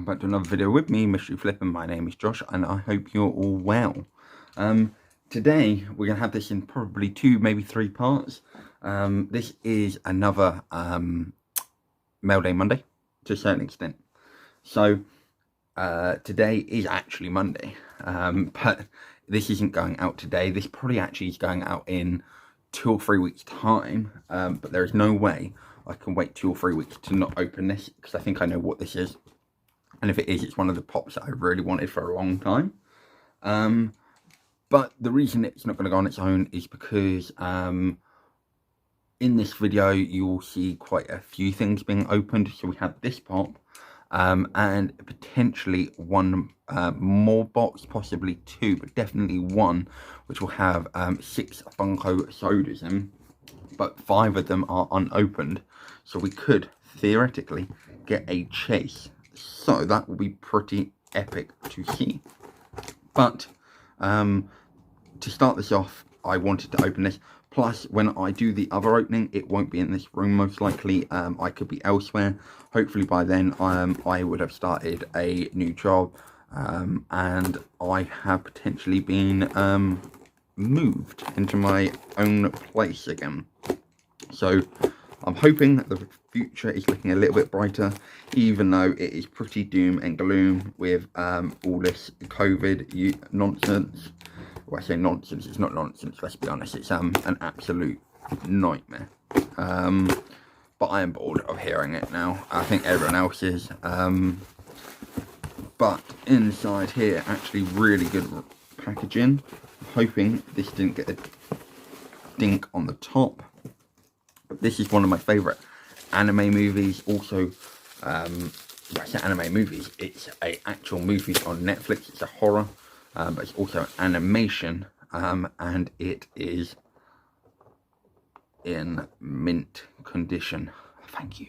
back to another video with me, Mystery Flippin'. My name is Josh, and I hope you're all well. Today, we're going to have this in probably 2, maybe 3 parts. This is another Mailday Monday, to a certain extent. So, today is actually Monday, but this isn't going out today. This probably actually is going out in 2 or 3 weeks' time, but there is no way I can wait 2 or 3 weeks to not open this, because I think I know what this is. And if it is, it's one of the pops that I really wanted for a long time. But the reason it's not going to go on its own is because in this video you'll see quite a few things being opened. So we have this pop and potentially one more box, possibly 2, but definitely 1, which will have 6 Funko sodas in, but 5 of them are unopened. So we could theoretically get a chase. So that will be pretty epic to see. But to start this off, I wanted to open this. Plus, when I do the other opening, it won't be in this room most likely. I could be elsewhere. Hopefully by then I would have started a new job. And I have potentially been moved into my own place again. So I'm hoping that the future is looking a little bit brighter, even though it is pretty doom and gloom with all this COVID nonsense. Well, I say nonsense, it's not nonsense, let's be honest, it's an absolute nightmare. But I am bored of hearing it now. I think everyone else is. But inside here, actually really good packaging. I'm hoping this didn't get a dink on the top. But this is one of my favourite anime movies. Also, when I say anime movies, it's a actual movie on Netflix. It's a horror, but it's also an animation, and it is in mint condition. Thank you.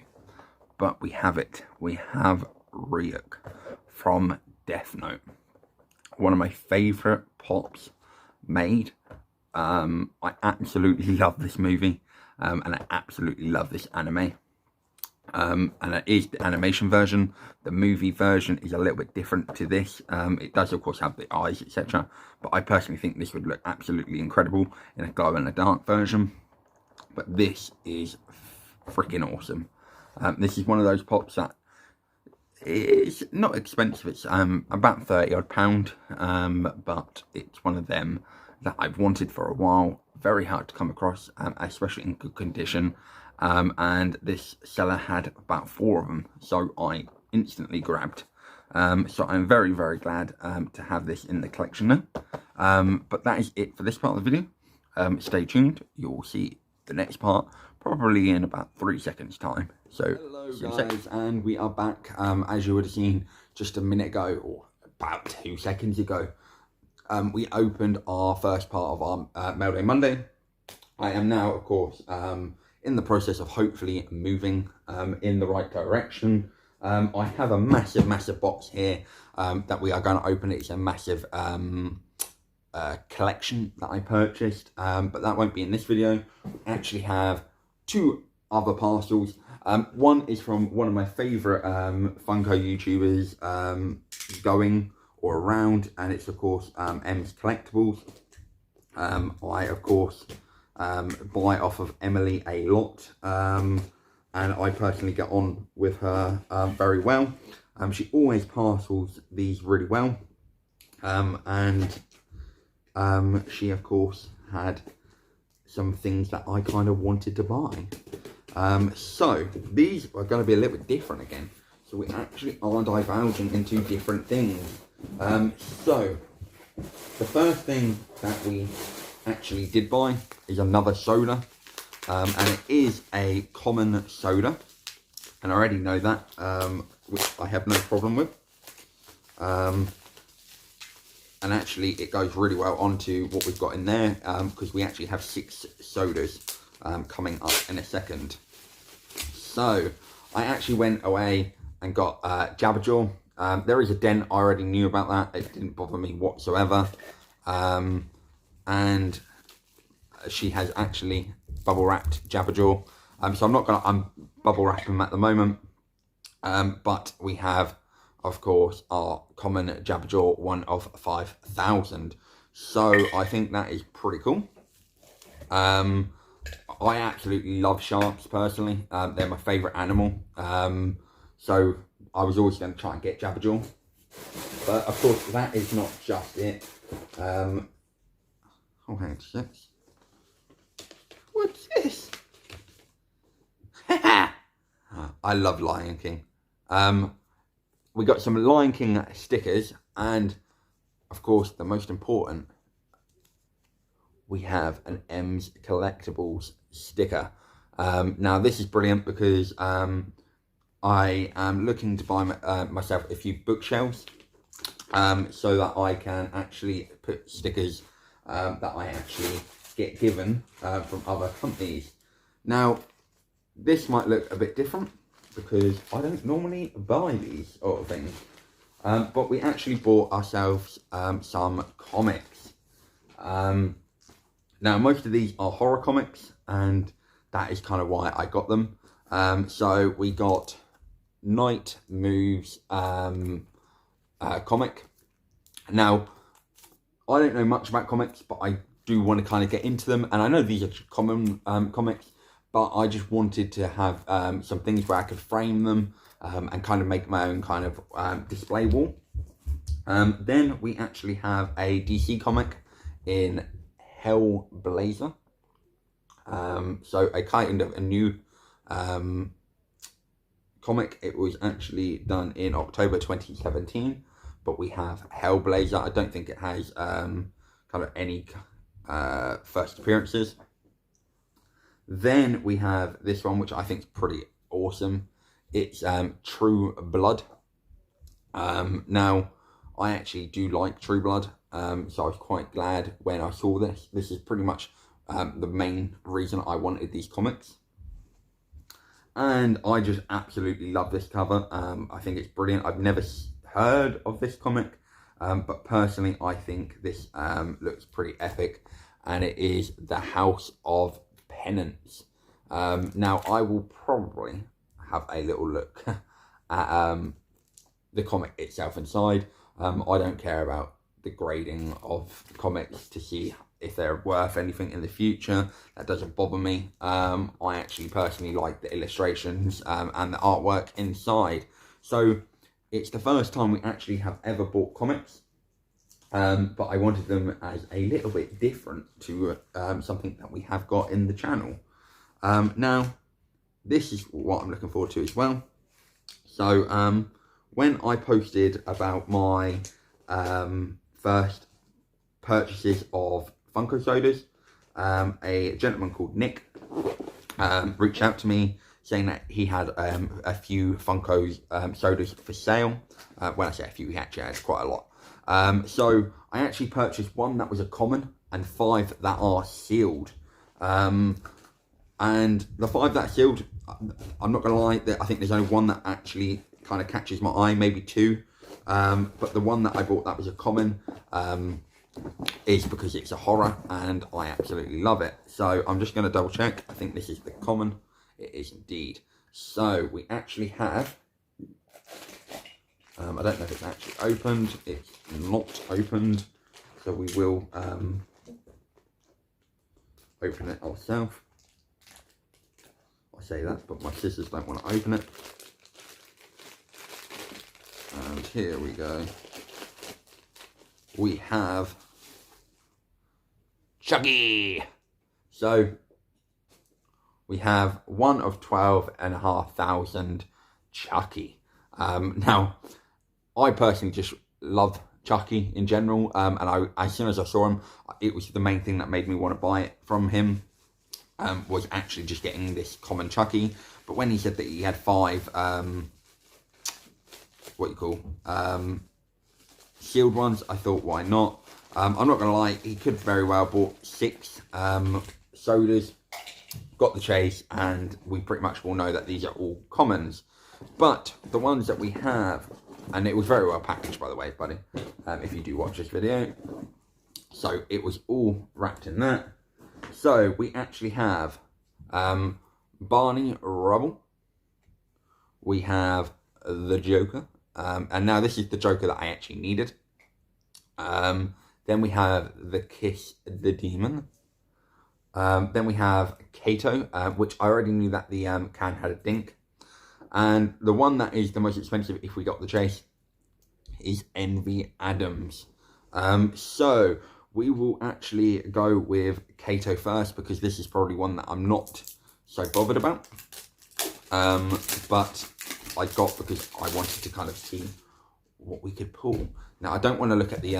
But we have it. We have Ryuk from Death Note. One of my favourite pops made. I absolutely love this movie. And I absolutely love this anime. And it is the animation version. The movie version is a little bit different to this. It does, of course, have the eyes, etc. But I personally think this would look absolutely incredible in a glow in the dark version. But this is freaking awesome. This is one of those pops that is not expensive. It's about £30 odd, but it's one of them that I've wanted for a while. Very hard to come across, especially in good condition, and this seller had about 4 of them, so I instantly grabbed. So I'm very glad to have this in the collection now. But that is it for this part of the video. Stay tuned, you'll see the next part probably in about 3 seconds time. So hello guys, and we are back. As you would have seen just a minute ago, or about 2 seconds ago, we opened our first part of our Mailday Monday. I am now, of course, in the process of hopefully moving in the right direction. I have a massive box here that we are going to open. It's a massive collection that I purchased, but that won't be in this video. I actually have 2 other parcels. One is from one of my favourite Funko YouTubers going or around, and it's of course EMS Collectibles. I of course buy off of Emily a lot, and I personally get on with her very well. She always parcels these really well, and she of course had some things that I kind of wanted to buy. So these are going to be a little bit different again. So we actually are divulging into different things. So the first thing that we actually did buy is another soda, and it is a common soda, and I already know that, which I have no problem with. And actually it goes really well onto what we've got in there, because we actually have 6 sodas coming up in a second. So I actually went away and got Jabberjaw. There is a dent, I already knew about that, it didn't bother me whatsoever. And she has actually bubble wrapped Jabberjaw. So I'm not going to bubble wrap them at the moment. But we have of course, our common Jabberjaw, one of 5,000. So I think that is pretty cool. I absolutely love sharks personally. They're my favourite animal. So I was always going to try and get Jabberjaw. But of course, that is not just it. Oh, hang on, six. What's this? I love Lion King. We got some Lion King stickers, and of course, the most important, we have an EMS Collectibles sticker. Now, this is brilliant because I am looking to buy myself a few bookshelves so that I can actually put stickers that I actually get given from other companies. Now, this might look a bit different because I don't normally buy these sort of things, but we actually bought ourselves some comics. Now, most of these are horror comics, and that is kind of why I got them. So we got Night Moves comic. Now, I don't know much about comics, but I do want to kind of get into them. And I know these are common comics, but I just wanted to have some things where I could frame them and kind of make my own kind of display wall. Then we actually have a DC comic in Hellblazer. So a kind of a new comic. It was actually done in October 2017, but we have Hellblazer. I don't think it has kind of any first appearances. Then we have this one, which I think is pretty awesome. It's True Blood. Now, I actually do like True Blood, so I was quite glad when I saw this. This is pretty much the main reason I wanted these comics. And I just absolutely love this cover. I think it's brilliant. I've never heard of this comic, but personally I think this looks pretty epic, and it is The House of Penance. Now, I will probably have a little look at the comic itself inside. I don't care about the grading of comics to see if they're worth anything in the future. That doesn't bother me. I actually personally like the illustrations and the artwork inside. So it's the first time we actually have ever bought comics, but I wanted them as a little bit different to something that we have got in the channel. Now, this is what I'm looking forward to as well. So when I posted about my first purchases of Funko sodas, a gentleman called Nick reached out to me saying that he had a few Funko sodas for sale. When I say a few, he actually has quite a lot. So I actually purchased one that was a common and 5 that are sealed. And the 5 that are sealed, I'm not going to lie, I think there's only one that actually kind of catches my eye, maybe 2. But the one that I bought that was a common is because it's a horror and I absolutely love it. So I'm just going to double check. I think this is the common. It is indeed. So we actually have, I don't know if it's actually opened. It's not opened. So we will open it ourselves. I say that, but my scissors don't want to open it. And here we go. We have Chucky. So we have one of 12,500 Chucky. Now, I personally just love Chucky in general, and as soon as I saw him, it was the main thing that made me want to buy it from him. Was actually just getting this common Chucky. But when he said that he had 5 sealed ones, I thought, why not? I'm not gonna lie, he could very well bought 6 sodas, got the chase, and we pretty much will know that these are all commons. But the ones that we have, and it was very well packaged, by the way, buddy, if you do watch this video. So it was all wrapped in that. So we actually have Barney Rubble. We have the Joker, And now this is the Joker that I actually needed. Then we have the Kiss the Demon. Then we have Kato, which I already knew that the can had a dink. And the one that is the most expensive if we got the chase is Envy Adams. So we will actually go with Kato first, because this is probably one that I'm not so bothered about. But I got because I wanted to kind of see what we could pull. Now I don't want to look at the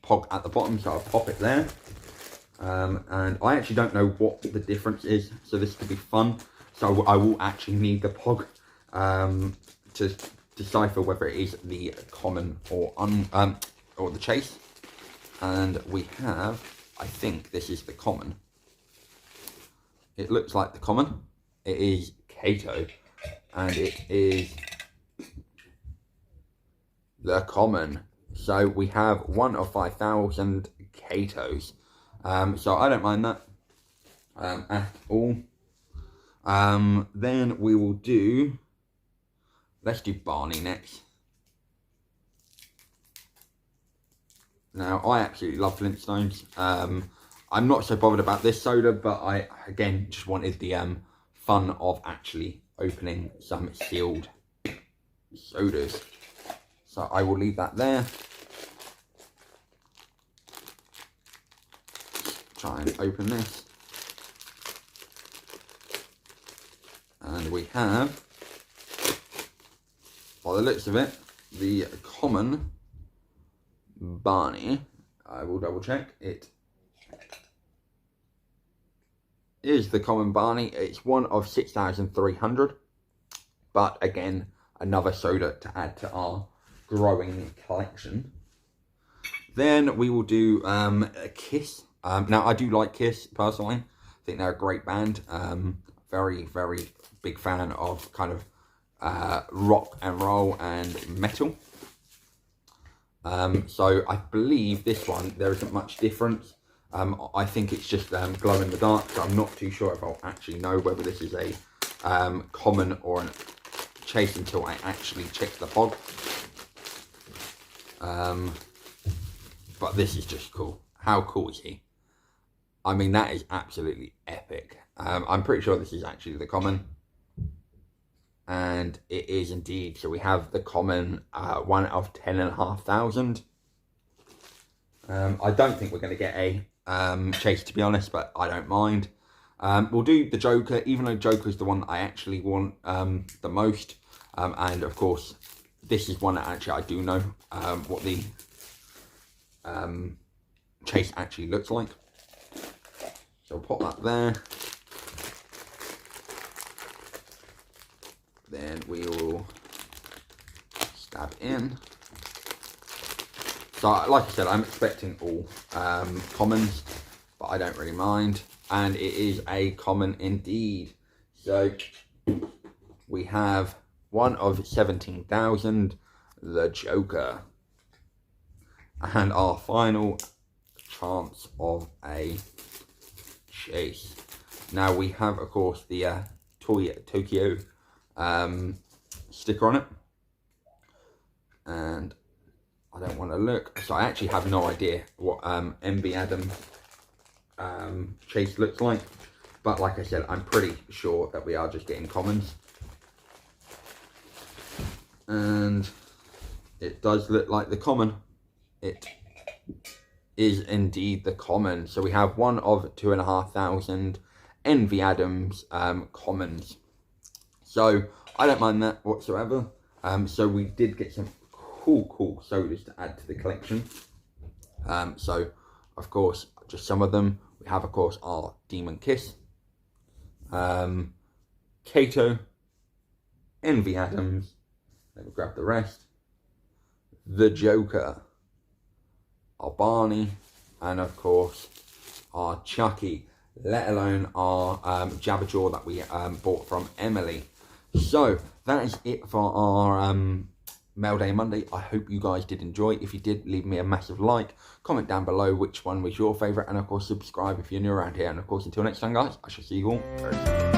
pog at the bottom, so I'll pop it there. And I actually don't know what the difference is, so this could be fun. So I will actually need the pog to decipher whether it is the common or the chase. And we have, I think this is the common. It looks like the common. It is Kato, and it is the common. So we have 1 of 5,000 Katos. So I don't mind that at all. Then we will do, let's do Barney next. Now, I absolutely love Flintstones. I'm not so bothered about this soda, but I, again, just wanted the fun of actually opening some sealed sodas. So I will leave that there. Try and open this. And we have, by the looks of it, the common Barney. I will double check. It is the common Barney. It's 1 of 6,300. But again, another soda to add to our growing collection. Then we will do Kiss. Now, I do like Kiss, personally. I think they're a great band. Very, very big fan of kind of rock and roll and metal. So I believe this one, there isn't much difference. I think it's just glow in the dark, so I'm not too sure if I'll actually know whether this is a common or a chase until I actually check the pog. But this is just cool. How cool is he? I mean, that is absolutely epic. I'm pretty sure this is actually the common. And it is indeed. So we have the common 1 of 10,500. I don't think we're going to get a chase, to be honest, but I don't mind. We'll do the Joker, even though Joker is the one that I actually want the most. And of course, this is one that actually I do know what the chase actually looks like. So we'll pop that there. Then we will stab in. So, like I said, I'm expecting all commons, but I don't really mind. And it is a common indeed. So, we have 1 of 17,000, the Joker. And our final chance of a chase. Now, we have, of course, the Tokyo sticker on it, and I don't want to look, so I actually have no idea what Envy Adam chase looks like, but like I said, I'm pretty sure that we are just getting commons, and it does look like the common. It is indeed the common. So we have 1 of 2,500 Envy Adams commons. So I don't mind that whatsoever. So we did get some cool sodas to add to the collection. So of course, just some of them. We have, of course, our Demon Kiss, Kato, Envy Adams. Let me grab the rest. The Joker, our Barney, and of course our Chucky. Let alone our Jabberjaw that we bought from Emily. So that is it for our Mailday Monday. I hope you guys did enjoy. If you did, leave me a massive like, comment down below which one was your favourite, and of course subscribe if you're new around here. And of course, until next time guys, I shall see you all very soon.